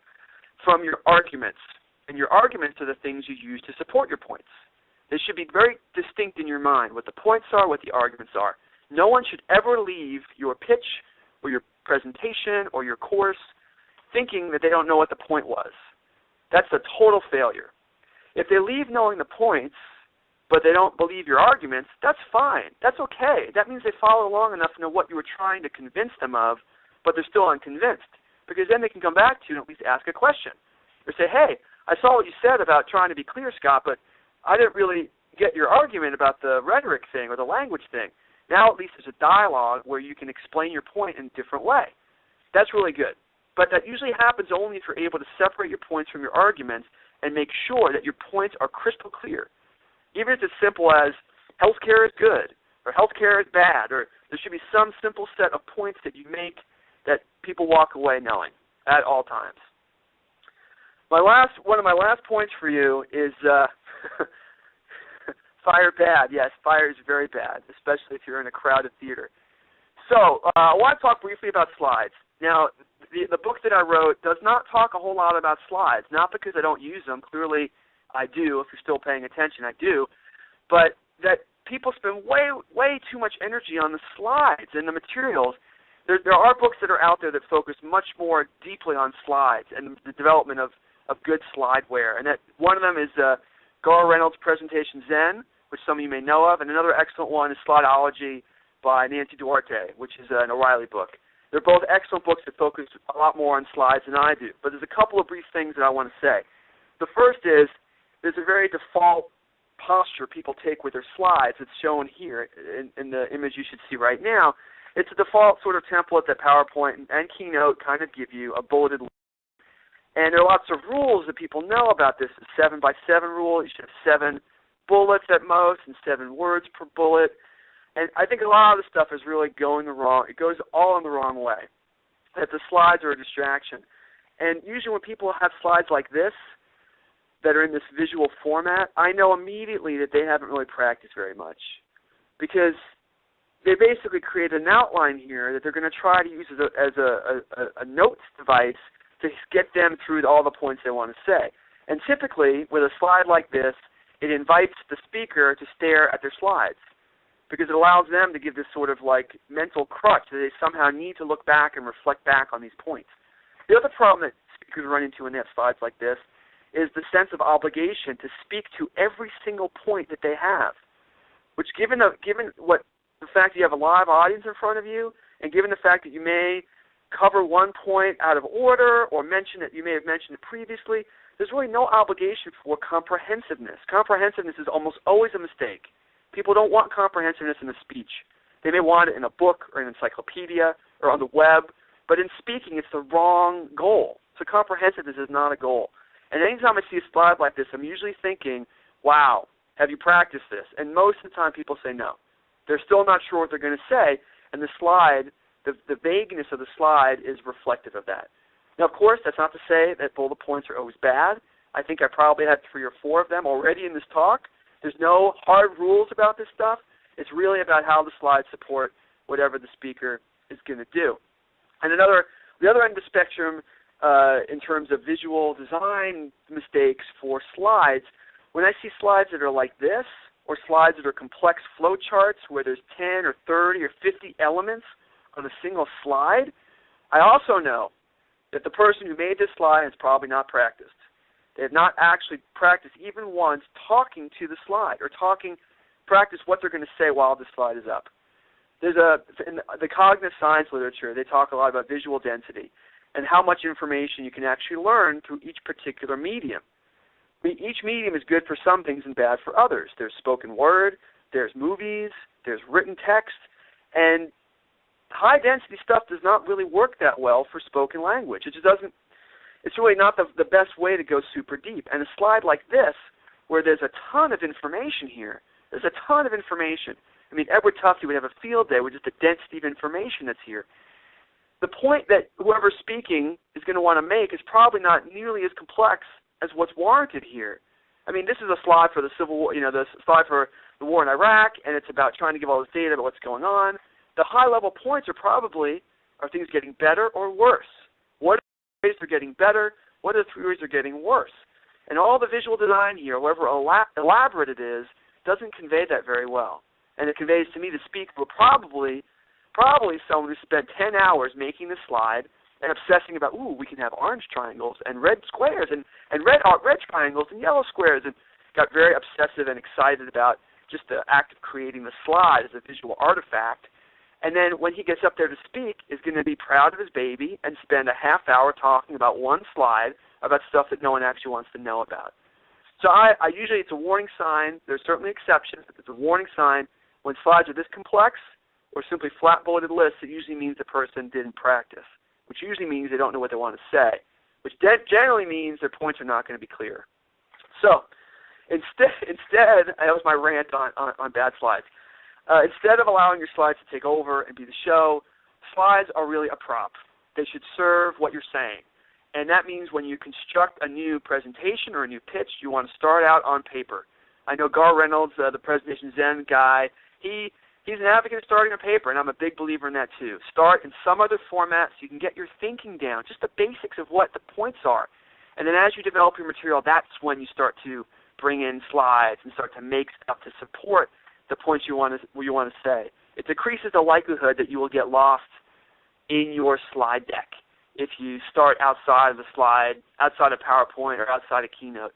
from your arguments. and your arguments are the things you use to support your points. They should be very distinct in your mind, what the points are, what the arguments are. No one should ever leave your pitch or your presentation or your course thinking that they don't know what the point was. That's a total failure. If they leave knowing the points, but they don't believe your arguments, that's fine. That's okay. That means they follow along enough to know what you were trying to convince them of, but they're still unconvinced. Because then they can come back to you and at least ask a question. Or say, hey, I saw what you said about trying to be clear, Scott, but I didn't really get your argument about the rhetoric thing or the language thing. Now at least there's a dialogue where you can explain your point in a different way. That's really good. But that usually happens only if you're able to separate your points from your arguments and make sure that your points are crystal clear. Even if it's as simple as healthcare is good or healthcare is bad, or there should be some simple set of points that you make that people walk away knowing at all times. One of my last points for you is fire bad. Yes, fire is very bad, especially if you're in a crowded theater. So I want to talk briefly about slides. Now, the book that I wrote does not talk a whole lot about slides, not because I don't use them. Clearly, I do. If you're still paying attention, I do. But that people spend way too much energy on the slides and the materials. There are books that are out there that focus much more deeply on slides and the development of good slideware. And that one of them is Garr Reynolds' Presentation Zen, which some of you may know of, and another excellent one is Slideology by Nancy Duarte, which is an O'Reilly book. They're both excellent books that focus a lot more on slides than I do. But there's a couple of brief things that I want to say. The first is there's a very default posture people take with their slides. It's shown here in the image you should see right now. It's a default sort of template that PowerPoint and Keynote kind of give you, a bulleted list. And there are lots of rules that people know about this. The 7x7 rule, you should have 7 bullets at most and 7 words per bullet. And I think a lot of the stuff is really going the wrong. It goes all in the wrong way. That the slides are a distraction. And usually when people have slides like this that are in this visual format, I know immediately that they haven't really practiced very much. Because they basically create an outline here that they're going to try to use as a notes device to get them through all the points they want to say. And typically, with a slide like this, it invites the speaker to stare at their slides because it allows them to give this sort of like mental crutch that they somehow need to look back and reflect back on these points. The other problem that speakers run into when they have slides like this is the sense of obligation to speak to every single point that they have, which given the fact that you have a live audience in front of you, and given the fact that you may cover one point out of order or mention that you may have mentioned it previously, there's really no obligation for comprehensiveness. Comprehensiveness is almost always a mistake. People don't want comprehensiveness in a speech. They may want it in a book or an encyclopedia or on the web, but in speaking it's the wrong goal. So comprehensiveness is not a goal. And anytime I see a slide like this, I'm usually thinking, wow, have you practiced this? And most of the time people say no. They're still not sure what they're going to say, and the slide, the vagueness of the slide is reflective of that. Now, of course, that's not to say that bullet points are always bad. I think I probably had 3 or 4 of them already in this talk. There's no hard rules about this stuff. It's really about how the slides support whatever the speaker is going to do. And the other end of the spectrum in terms of visual design mistakes for slides, when I see slides that are like this, or slides that are complex flow charts where there's 10 or 30 or 50 elements on a single slide, I also know that the person who made this slide has probably not practiced. They have not actually practiced even once talking to the slide or practice what they're going to say while the slide is up. In the cognitive science literature, they talk a lot about visual density and how much information you can actually learn through each particular medium. Each medium is good for some things and bad for others. There's spoken word, there's movies, there's written text, and high-density stuff does not really work that well for spoken language. It just doesn't. It's really not the best way to go super deep. And a slide like this, where there's a ton of information here, there's a ton of information. I mean, Edward Tufte would have a field day with just the density of information that's here. The point that whoever's speaking is going to want to make is probably not nearly as complex as what's warranted here. I mean, this is a slide for the Civil War, the slide for the war in Iraq, and it's about trying to give all this data about what's going on. The high-level points are things getting better or worse? What are the ways they're getting better? What are the 3 ways they're getting worse? And all the visual design here, however elaborate it is, doesn't convey that very well. And it conveys to me the speaker will probably someone who spent 10 hours making the slide and obsessing about, we can have orange triangles and red squares and red triangles and yellow squares, and got very obsessive and excited about just the act of creating the slide as a visual artifact. And then when he gets up there to speak, is going to be proud of his baby and spend a half hour talking about one slide about stuff that no one actually wants to know about. So I usually, it's a warning sign. There's certainly exceptions, but it's a warning sign when slides are this complex or simply flat bulleted lists. It usually means the person didn't practice, which usually means they don't know what they want to say, which generally means their points are not going to be clear. So instead, that was my rant on bad slides. Instead of allowing your slides to take over and be the show, slides are really a prop. They should serve what you're saying. And that means when you construct a new presentation or a new pitch, you want to start out on paper. I know Garr Reynolds, the Presentation Zen guy, he's an advocate of starting on paper, and I'm a big believer in that too. Start in some other format so you can get your thinking down, just the basics of what the points are. And then as you develop your material, that's when you start to bring in slides and start to make stuff to support the points you want to say. It decreases the likelihood that you will get lost in your slide deck if you start outside of the slide, outside of PowerPoint, or outside of Keynote.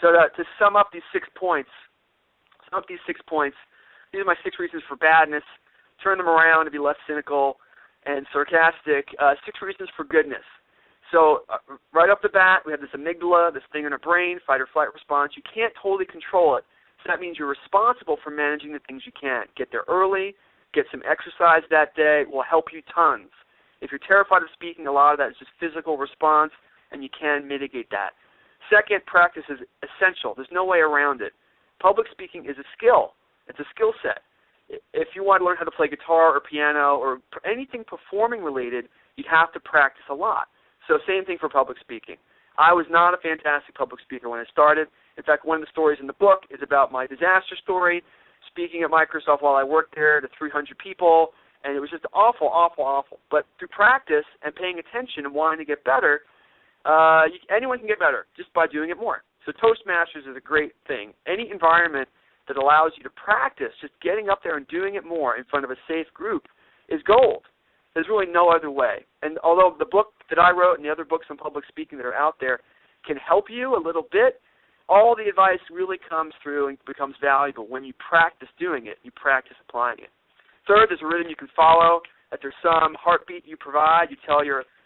So to sum up these 6 points, these are my 6 reasons for badness. Turn them around to be less cynical and sarcastic. 6 reasons for goodness. So right off the bat, we have this amygdala, this thing in our brain, fight or flight response. You can't totally control it. So that means you're responsible for managing the things you can't. Get there early, get some exercise that day, will help you tons. If you're terrified of speaking, a lot of that is just physical response, and you can mitigate that. Second, practice is essential. There's no way around it. Public speaking is a skill. It's a skill set. If you want to learn how to play guitar or piano or anything performing related, you have to practice a lot. So same thing for public speaking. I was not a fantastic public speaker when I started. In fact, one of the stories in the book is about my disaster story, speaking at Microsoft while I worked there to 300 people, and it was just awful, awful, awful. But through practice and paying attention and wanting to get better, anyone can get better just by doing it more. So Toastmasters is a great thing. Any environment that allows you to practice just getting up there and doing it more in front of a safe group is gold. There's really no other way. And although the book that I wrote and the other books on public speaking that are out there can help you a little bit, all the advice really comes through and becomes valuable when you practice doing it, you practice applying it. Third, there's a rhythm you can follow, that there's some heartbeat you provide. You tell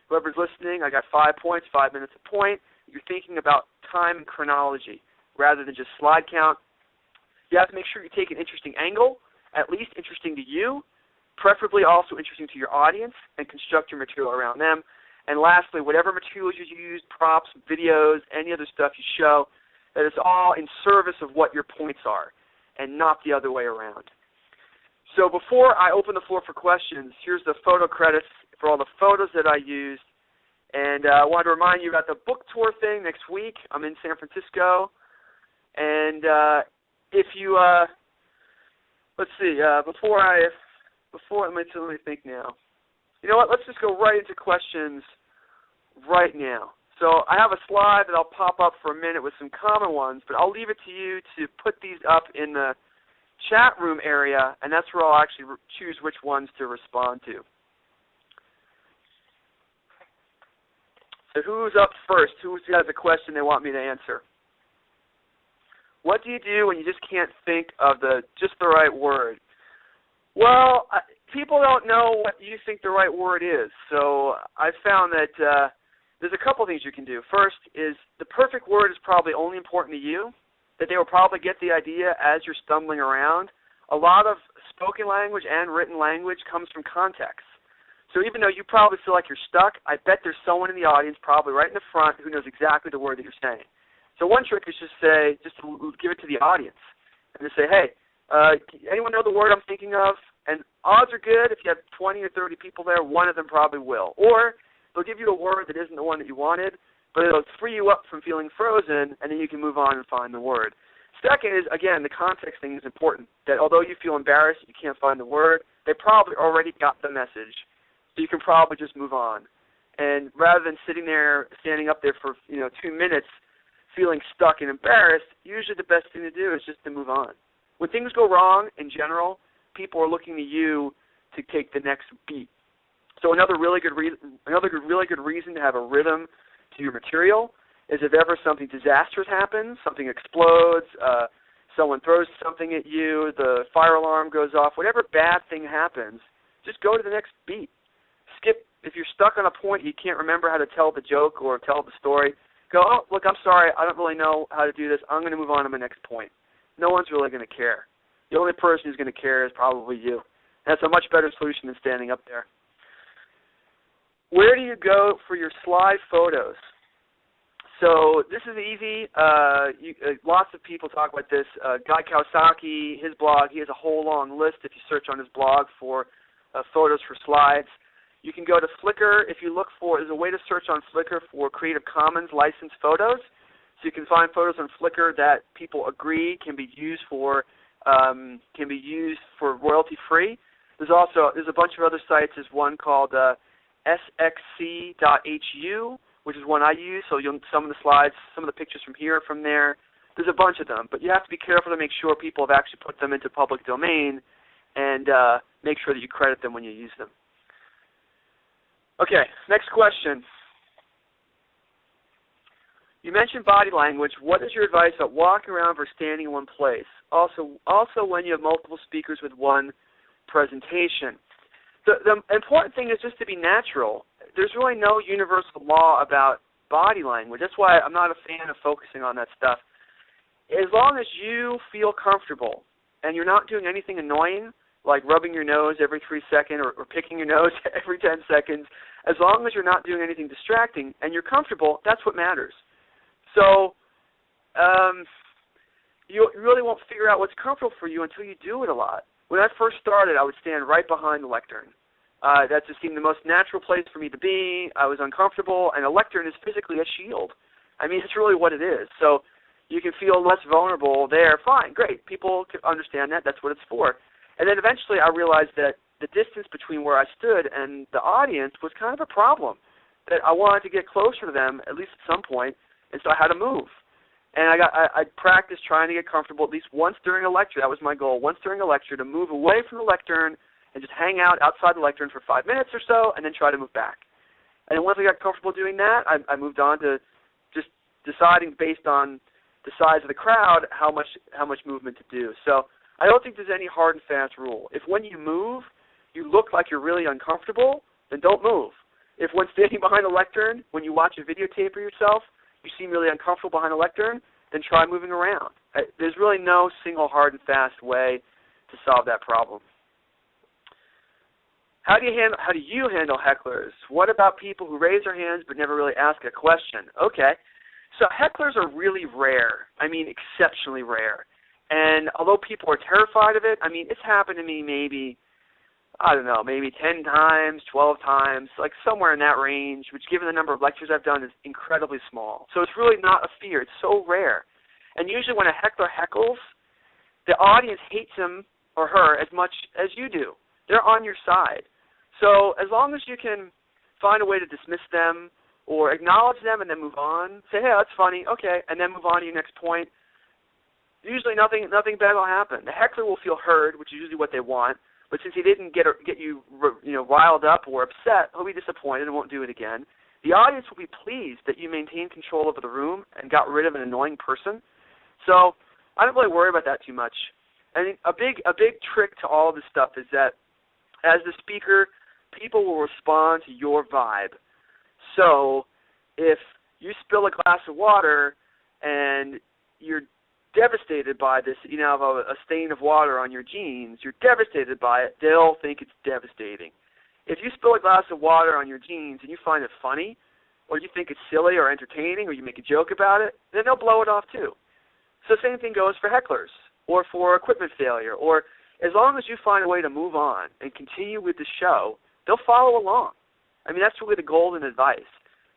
whoever's listening, I got 5 points, 5 minutes a point. You're thinking about time and chronology rather than just slide count. You have to make sure you take an interesting angle, at least interesting to you, preferably also interesting to your audience, and construct your material around them. And lastly, whatever materials you use, props, videos, any other stuff you show, that it's all in service of what your points are and not the other way around. So before I open the floor for questions, here's the photo credits for all the photos that I used. And I wanted to remind you about the book tour thing next week. I'm in San Francisco. And if you, let's see, let me think now. You know what, let's just go right into questions right now. So I have a slide that I'll pop up for a minute with some common ones, but I'll leave it to you to put these up in the chat room area, and that's where I'll actually choose which ones to respond to. So who's up first? Who has a question they want me to answer? What do you do when you just can't think of just the right word? Well, people don't know what you think the right word is. So I found that there's a couple things you can do. First is the perfect word is probably only important to you, that they will probably get the idea as you're stumbling around. A lot of spoken language and written language comes from context. So even though you probably feel like you're stuck, I bet there's someone in the audience, probably right in the front, who knows exactly the word that you're saying. So one trick is just give it to the audience and just say, hey, anyone know the word I'm thinking of? And odds are good, if you have 20 or 30 people there, one of them probably will. Or they'll give you a word that isn't the one that you wanted, but it'll free you up from feeling frozen, and then you can move on and find the word. Second is, again, the context thing is important, that although you feel embarrassed you can't find the word, they probably already got the message. So you can probably just move on. And rather than standing up there for 2 minutes feeling stuck and embarrassed, usually the best thing to do is just to move on. When things go wrong in general, people are looking to you to take the next beat. So another really good reason to have a rhythm to your material is if ever something disastrous happens, something explodes, someone throws something at you, the fire alarm goes off, whatever bad thing happens, just go to the next beat. Skip. If you're stuck on a point, you can't remember how to tell the joke or tell the story, go, oh, look, I'm sorry, I don't really know how to do this. I'm going to move on to my next point. No one's really going to care. The only person who's going to care is probably you. That's a much better solution than standing up there. Where do you go for your slide photos? So this is easy. Lots of people talk about this. Guy Kawasaki, his blog, he has a whole long list if you search on his blog for photos for slides. You can go to Flickr. If you look for, there's a way to search on Flickr for Creative Commons licensed photos. So you can find photos on Flickr that people agree can be used for royalty free. There's a bunch of other sites. There's one called sxc.hu, which is one I use. So some of the slides, some of the pictures from here are from there. There's a bunch of them, but you have to be careful to make sure people have actually put them into public domain, and make sure that you credit them when you use them. Okay, next question. You mentioned body language. What is your advice about walking around versus standing in one place? Also when you have multiple speakers with one presentation. The important thing is just to be natural. There's really no universal law about body language. That's why I'm not a fan of focusing on that stuff. As long as you feel comfortable and you're not doing anything annoying, like rubbing your nose every 3 seconds or picking your nose every 10 seconds, as long as you're not doing anything distracting and you're comfortable, that's what matters. So you really won't figure out what's comfortable for you until you do it a lot. When I first started, I would stand right behind the lectern. That just seemed the most natural place for me to be. I was uncomfortable, and a lectern is physically a shield. I mean, it's really what it is. So you can feel less vulnerable there. Fine, great. People can understand that. That's what it's for. And then eventually I realized that the distance between where I stood and the audience was kind of a problem, that I wanted to get closer to them, at least at some point, and so I had to move. And I practiced trying to get comfortable at least once during a lecture. That was my goal, once during a lecture, to move away from the lectern and just hang out outside the lectern for 5 minutes or so and then try to move back. And then once I got comfortable doing that, I moved on to just deciding based on the size of the crowd how much movement to do. So I don't think there's any hard and fast rule. If when you move, you look like you're really uncomfortable, then don't move. If when standing behind a lectern, when you watch a videotape of yourself, you seem really uncomfortable behind a lectern, then try moving around. There's really no single hard and fast way to solve that problem. How do you handle hecklers? What about people who raise their hands but never really ask a question? Okay, so hecklers are really rare. I mean, exceptionally rare. And although people are terrified of it, I mean, it's happened to me maybe 10 times, 12 times, like somewhere in that range, which given the number of lectures I've done is incredibly small. So it's really not a fear. It's so rare. And usually when a heckler heckles, the audience hates him or her as much as you do. They're on your side. So as long as you can find a way to dismiss them or acknowledge them and then move on, say, hey, that's funny, okay, and then move on to your next point, usually nothing bad will happen. The heckler will feel heard, which is usually what they want. But since he didn't get you riled up or upset, he'll be disappointed and won't do it again. The audience will be pleased that you maintained control over the room and got rid of an annoying person. So I don't really worry about that too much. I think a big trick to all of this stuff is that as the speaker, people will respond to your vibe. So if you spill a glass of water and you're devastated by this, you now have a stain of water on your jeans, you're devastated by it, they'll think it's devastating. If you spill a glass of water on your jeans and you find it funny, or you think it's silly or entertaining, or you make a joke about it, then they'll blow it off too. So the same thing goes for hecklers, or for equipment failure, or as long as you find a way to move on and continue with the show, they'll follow along. I mean, that's really the golden advice,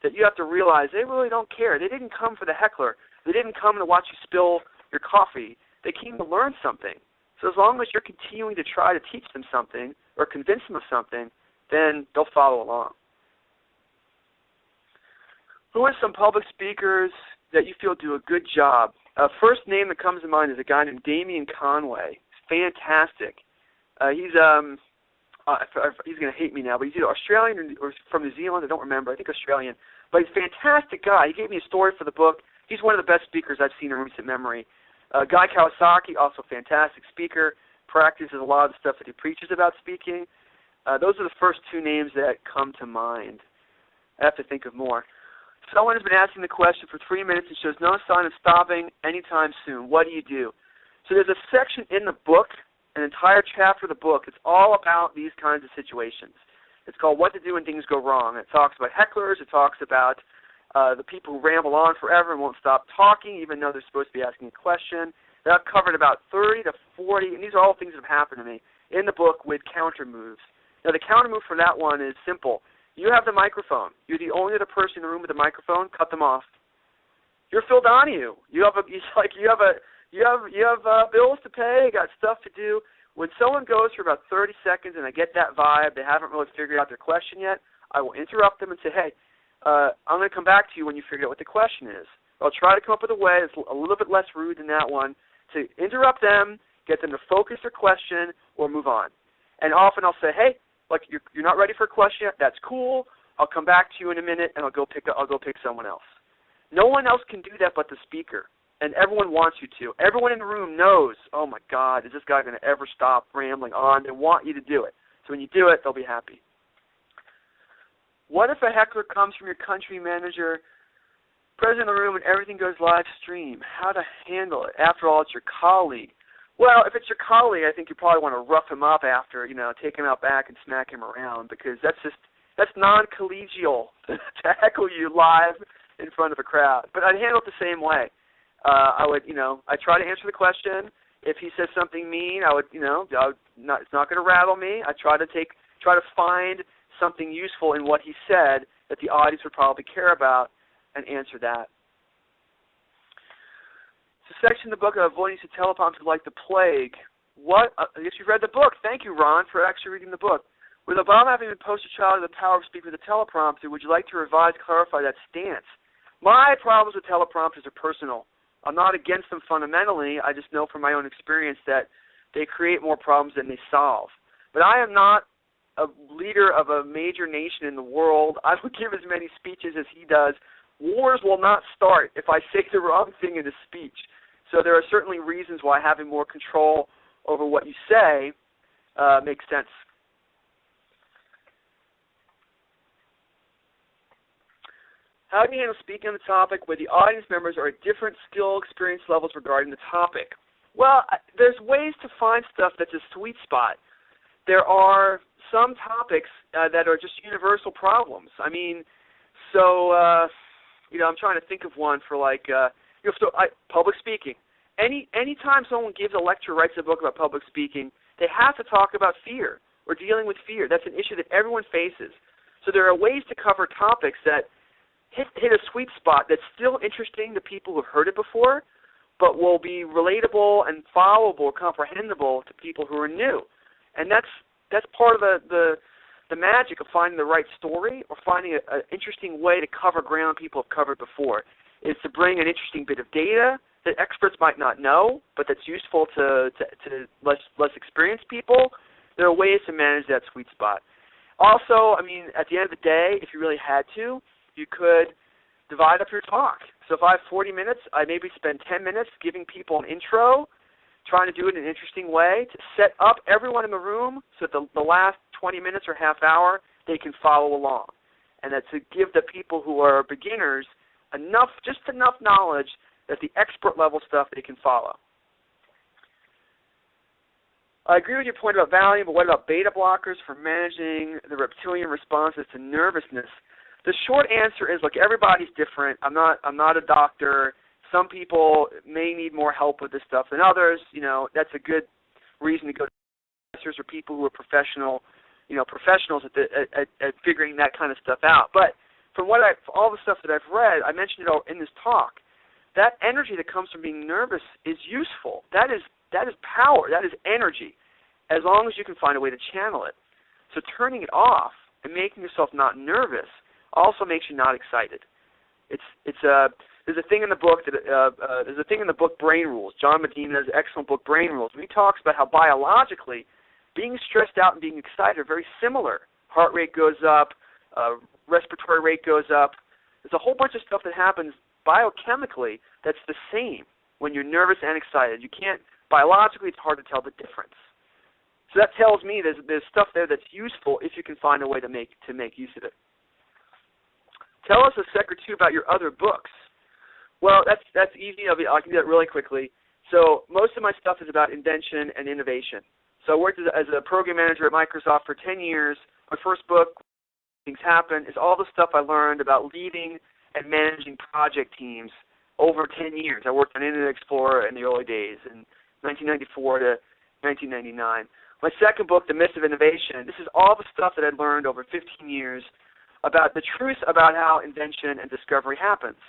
that you have to realize they really don't care. They didn't come for the heckler. They didn't come to watch you spill your coffee. They came to learn something. So as long as you're continuing to try to teach them something or convince them of something, then they'll follow along. Who are some public speakers that you feel do a good job. First name that comes to mind is a guy named Damien Conway. He's fantastic. He's going to hate me now, but he's either Australian or from New Zealand. I don't remember. I think Australian. But he's a fantastic guy. He gave me a story for the book. He's one of the best speakers I've seen in recent memory. Guy Kawasaki, also a fantastic speaker, practices a lot of the stuff that he preaches about speaking. Those are the first two names that come to mind. I have to think of more. Someone has been asking the question for 3 minutes and shows no sign of stopping anytime soon. What do you do? So there's a section in the book, an entire chapter of the book. It's all about these kinds of situations. It's called What to Do When Things Go Wrong. It talks about hecklers. It talks about the people who ramble on forever and won't stop talking even though they're supposed to be asking a question. And I've covered about 30 to 40, and these are all things that have happened to me in the book with counter moves. Now, the counter move for that one is simple. You have the microphone. You're the only other person in the room with the microphone. Cut them off. You're Phil Donahue. You have bills to pay. You got stuff to do. When someone goes for about 30 seconds and I get that vibe, they haven't really figured out their question yet, I will interrupt them and say, hey, I'm going to come back to you when you figure out what the question is. I'll try to come up with a way that's a little bit less rude than that one to interrupt them, get them to focus their question, or move on. And often I'll say, hey, like you're not ready for a question yet. That's cool. I'll come back to you in a minute, and I'll go pick someone else. No one else can do that but the speaker, and everyone wants you to. Everyone in the room knows, oh, my God, is this guy going to ever stop rambling on? They want you to do it. So when you do it, they'll be happy. What if a heckler comes from your country manager, present in the room, and everything goes live stream? How to handle it? After all, it's your colleague. Well, if it's your colleague, I think you probably want to rough him up after, take him out back and smack him around, because that's non-collegial to heckle you live in front of a crowd. But I'd handle it the same way. I'd try to answer the question. If he says something mean, it's not going to rattle me. I try to find something useful in what he said that the audience would probably care about and answer that. It's a section in the book of avoiding use of teleprompters like the plague. I guess you've read the book. Thank you, Ron, for actually reading the book. With Obama having been poster child of the power of speaking with a teleprompter, would you like to revise, clarify that stance? My problems with teleprompters are personal. I'm not against them fundamentally. I just know from my own experience that they create more problems than they solve. But I am not a leader of a major nation in the world. I would give as many speeches as he does. Wars will not start if I say the wrong thing in a speech. So there are certainly reasons why having more control over what you say makes sense. How do you handle speaking on the topic where the audience members are at different skill experience levels regarding the topic? Well, there's ways to find stuff that's a sweet spot. There are some topics that are just universal problems. I mean, I'm trying to think of one for public speaking. Anytime someone gives a lecture, writes a book about public speaking, they have to talk about fear or dealing with fear. That's an issue that everyone faces. So there are ways to cover topics that hit a sweet spot that's still interesting to people who've heard it before, but will be relatable and followable, comprehensible to people who are new. And that's part of the magic of finding the right story or finding an interesting way to cover ground people have covered before, is to bring an interesting bit of data that experts might not know, but that's useful to less experienced people. There are ways to manage that sweet spot. Also, I mean, at the end of the day, if you really had to, you could divide up your talk. So if I have 40 minutes, I maybe spend 10 minutes giving people an intro, trying to do it in an interesting way to set up everyone in the room so that the last 20 minutes or half hour, they can follow along. And that to give the people who are beginners just enough knowledge that the expert level stuff they can follow. I agree with your point about Valium, but what about beta blockers for managing the reptilian responses to nervousness? The short answer is, look, everybody's different. I'm not a doctor. Some people may need more help with this stuff than others. That's a good reason to go to professors or people who are professionals at figuring that kind of stuff out. But from all the stuff that I've read, I mentioned it all in this talk, that energy that comes from being nervous is useful. That is power. That is energy, as long as you can find a way to channel it. So turning it off and making yourself not nervous also makes you not excited. There's there's a thing in the book Brain Rules. John Medina's excellent book, Brain Rules. And he talks about how biologically being stressed out and being excited are very similar. Heart rate goes up, respiratory rate goes up. There's a whole bunch of stuff that happens biochemically that's the same when you're nervous and excited. You can't, biologically, it's hard to tell the difference. So that tells me there's stuff there that's useful if you can find a way to make use of it. Tell us a sec or two about your other books. Well, that's easy. I can do that really quickly. So most of my stuff is about invention and innovation. So I worked as a program manager at Microsoft for 10 years. My first book, Things Happen, is all the stuff I learned about leading and managing project teams over 10 years. I worked on Internet Explorer in the early days, in 1994 to 1999. My second book, The Myth of Innovation, this is all the stuff that I'd learned over 15 years about the truth about how invention and discovery happens,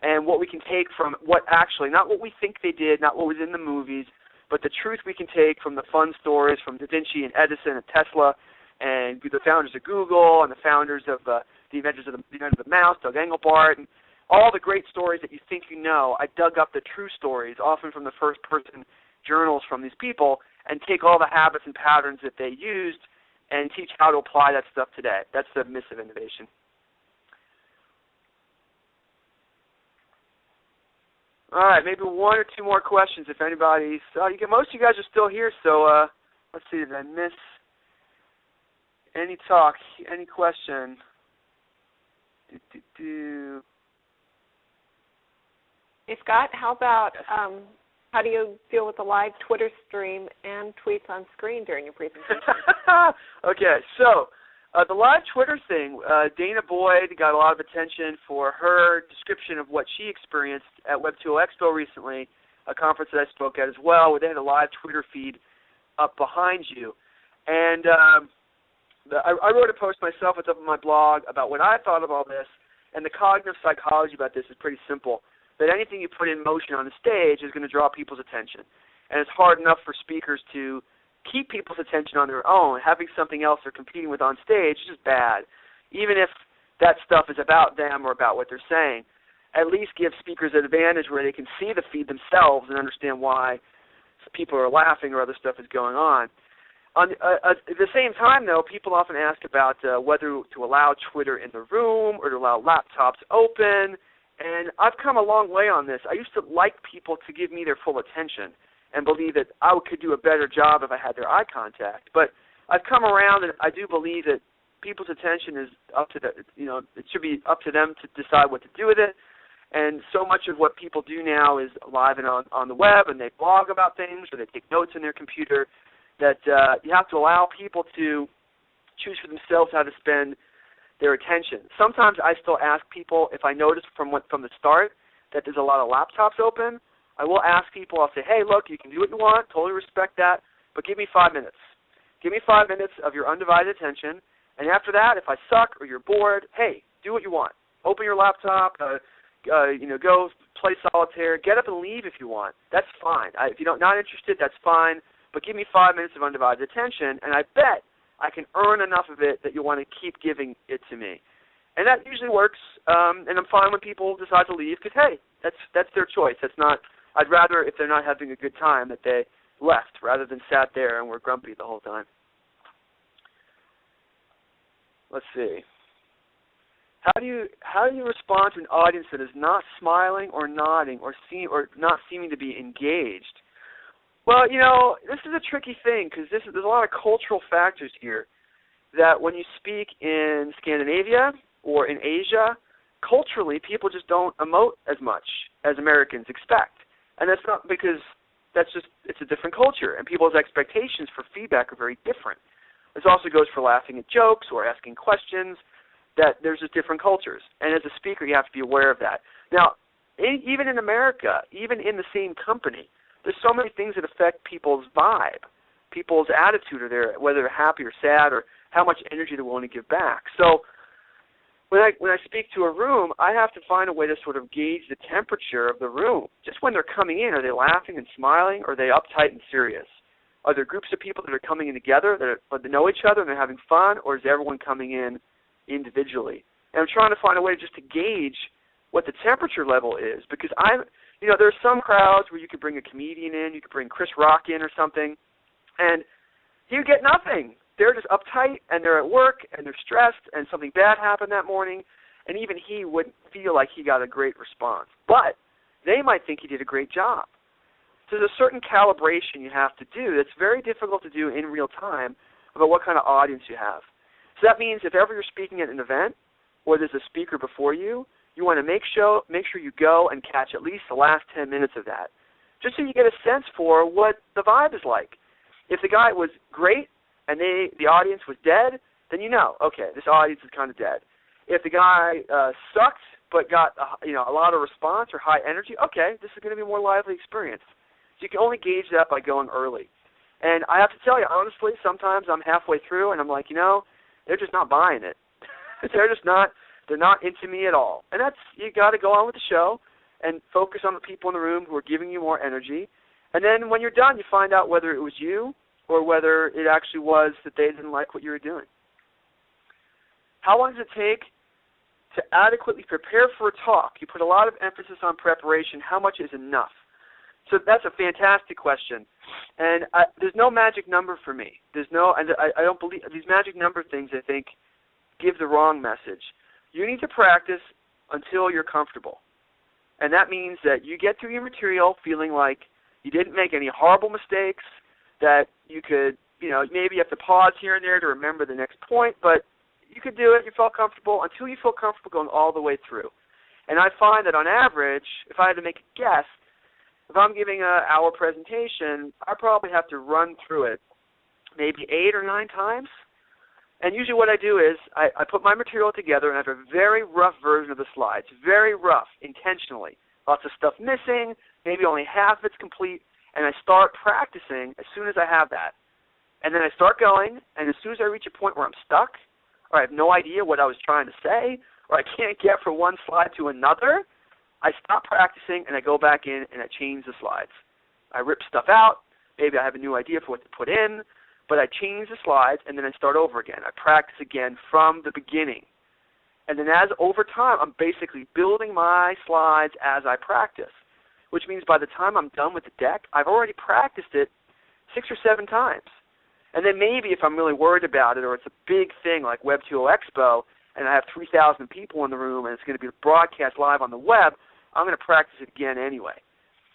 and what we can take from what actually, not what we think they did, not what was in the movies, but the truth we can take from the fun stories from Da Vinci and Edison and Tesla and the founders of Google and the founders of the inventors of the mouse, Doug Engelbart, and all the great stories that you think you know. I dug up the true stories, often from the first-person journals from these people, and take all the habits and patterns that they used and teach how to apply that stuff today. That's the myth of innovation. All right, maybe one or two more questions if anybody's. Most of you guys are still here, so let's see. Did I miss any talk? Any question? Hey, Scott, how about how do you deal with the live Twitter stream and tweets on screen during your presentation? Okay, so the live Twitter thing, Dana Boyd got a lot of attention for her description of what she experienced at Web 2.0 Expo recently, a conference that I spoke at as well, where they had a live Twitter feed up behind you. And I wrote a post myself, it's up on my blog, about what I thought of all this, and the cognitive psychology about this is pretty simple, that anything you put in motion on the stage is going to draw people's attention. And it's hard enough for speakers to keep people's attention on their own. Having something else they're competing with on stage is just bad. Even if that stuff is about them or about what they're saying, at least give speakers an advantage where they can see the feed themselves and understand why people are laughing or other stuff is going on. At the same time, though, people often ask about whether to allow Twitter in the room or to allow laptops open. And I've come a long way on this. I used to like people to give me their full attention and believe that I could do a better job if I had their eye contact. But I've come around, and I do believe that people's attention is up to it should be up to them to decide what to do with it. And so much of what people do now is live and on the web, and they blog about things or they take notes in their computer, that you have to allow people to choose for themselves how to spend their attention. Sometimes I still ask people, if I notice from the start that there's a lot of laptops open, I will ask people, I'll say, hey, look, you can do what you want, totally respect that, but give me 5 minutes. Give me 5 minutes of your undivided attention, and after that, if I suck or you're bored, hey, do what you want. Open your laptop, go play solitaire, get up and leave if you want. That's fine. If you're not interested, that's fine, but give me 5 minutes of undivided attention, and I bet I can earn enough of it that you'll want to keep giving it to me. And that usually works, and I'm fine when people decide to leave because, hey, that's their choice. I'd rather, if they're not having a good time, that they left rather than sat there and were grumpy the whole time. Let's see. How do you respond to an audience that is not smiling or nodding or not seeming to be engaged? Well, this is a tricky thing because there's a lot of cultural factors here that when you speak in Scandinavia or in Asia, culturally people just don't emote as much as Americans expect. And that's not because it's a different culture, and people's expectations for feedback are very different. This also goes for laughing at jokes or asking questions, that there's just different cultures. And as a speaker, you have to be aware of that. Now, even in America, even in the same company, there's so many things that affect people's vibe, people's attitude, or whether they're happy or sad, or how much energy they're willing to give back. So when I speak to a room, I have to find a way to sort of gauge the temperature of the room. Just when they're coming in, are they laughing and smiling, or are they uptight and serious? Are there groups of people that are coming in together that know each other and they're having fun, or is everyone coming in individually? And I'm trying to find a way just to gauge what the temperature level is, because there's some crowds where you could bring a comedian in, you could bring Chris Rock in or something, and you get nothing. They're just uptight, and they're at work, and they're stressed, and something bad happened that morning, and even he wouldn't feel like he got a great response. But they might think he did a great job. So there's a certain calibration you have to do that's very difficult to do in real time about what kind of audience you have. So that means if ever you're speaking at an event or there's a speaker before you, you want to make sure you go and catch at least the last 10 minutes of that, just so you get a sense for what the vibe is like. If the guy was great and the audience was dead, then you know, okay, this audience is kind of dead. If the guy sucked but got a lot of response or high energy, okay, this is going to be a more lively experience. So you can only gauge that by going early. And I have to tell you, honestly, sometimes I'm halfway through and I'm like, they're just not buying it. They're not into me at all. And you got to go on with the show and focus on the people in the room who are giving you more energy. And then when you're done, you find out whether it was you or whether it actually was that they didn't like what you were doing. How long does it take to adequately prepare for a talk? You put a lot of emphasis on preparation. How much is enough? So that's a fantastic question. And there's no magic number for me. I don't believe these magic number things, I think, give the wrong message. You need to practice until you're comfortable. And that means that you get through your material feeling like you didn't make any horrible mistakes, that you could, maybe you have to pause here and there to remember the next point, but you could do it, you felt comfortable, until you feel comfortable going all the way through. And I find that on average, if I had to make a guess, if I'm giving an hour presentation, I probably have to run through it maybe 8 or 9 times. And usually what I do is I put my material together and I have a very rough version of the slides, very rough, intentionally. Lots of stuff missing, maybe only half of it's complete, and I start practicing as soon as I have that. And then I start going, and as soon as I reach a point where I'm stuck, or I have no idea what I was trying to say, or I can't get from one slide to another, I stop practicing and I go back in and I change the slides. I rip stuff out, maybe I have a new idea for what to put in, but I change the slides and then I start over again. I practice again from the beginning. And then over time, I'm basically building my slides as I practice, which means by the time I'm done with the deck, I've already practiced it 6 or 7 times. And then maybe if I'm really worried about it or it's a big thing like Web 2.0 Expo and I have 3,000 people in the room and it's going to be broadcast live on the web, I'm going to practice it again anyway.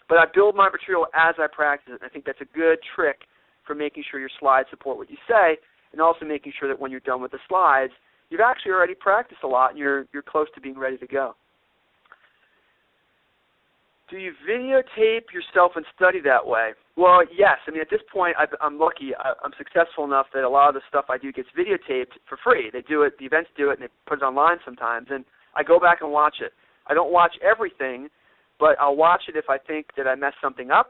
But I build my material as I practice it, and I think that's a good trick for making sure your slides support what you say, and also making sure that when you're done with the slides, you've actually already practiced a lot and you're close to being ready to go. Do you videotape yourself and study that way? Well, yes. I mean, at this point, I'm lucky. I'm successful enough that a lot of the stuff I do gets videotaped for free. They do it, the events do it, and they put it online sometimes, and I go back and watch it. I don't watch everything, but I'll watch it if I think that I messed something up,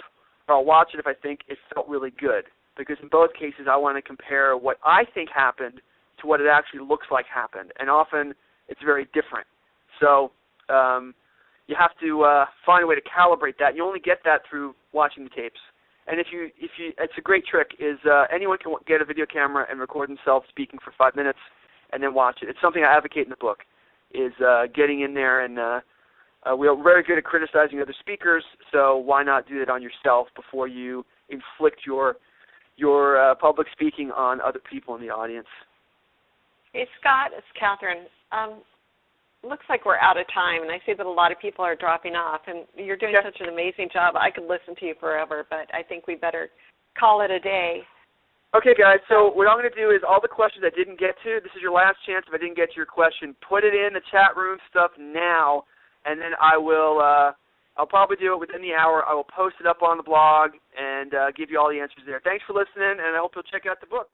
or I'll watch it if I think it felt really good. Because in both cases, I want to compare what I think happened to what it actually looks like happened, and often it's very different. So you have to find a way to calibrate that. You only get that through watching the tapes. And it's a great trick. Is anyone can get a video camera and record themselves speaking for 5 minutes, and then watch it. It's something I advocate in the book. Is getting in there, and we're very good at criticizing other speakers. So why not do it on yourself before you inflict your public speaking on other people in the audience? Hey, Scott, it's Catherine. Looks like we're out of time, and I see that a lot of people are dropping off, and you're doing such an amazing job. I could listen to you forever, but I think we better call it a day. Okay, guys, so what I'm going to do is all the questions I didn't get to, this is your last chance if I didn't get to your question. Put it in the chat room stuff now, and then I'll probably do it within the hour. I will post it up on the blog and give you all the answers there. Thanks for listening, and I hope you'll check out the book.